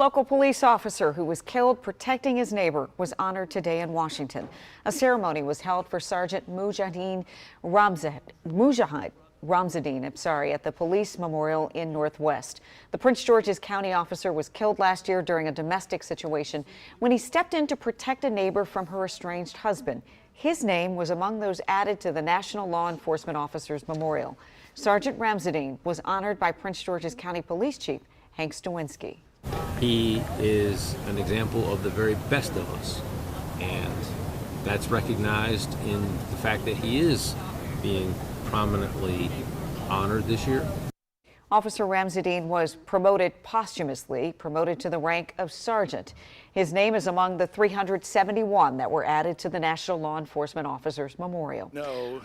Local police officer who was killed protecting his neighbor was honored today in Washington. A ceremony was held for Sergeant Mujahideen Ramzadeen, at the police memorial in Northwest. The Prince George's County officer was killed last year during a domestic situation when he stepped in to protect a neighbor from her estranged husband. His name was among those added to the National Law Enforcement Officers Memorial. Sergeant Ramzadeen was honored by Prince George's County Police Chief Hank Stawinski. He is an example of the very best of us, and that's recognized in the fact that he is being prominently honored this year. Officer Ramzadeen was posthumously promoted to the rank of sergeant. His name is among the 371 that were added to the National Law Enforcement Officers Memorial. No.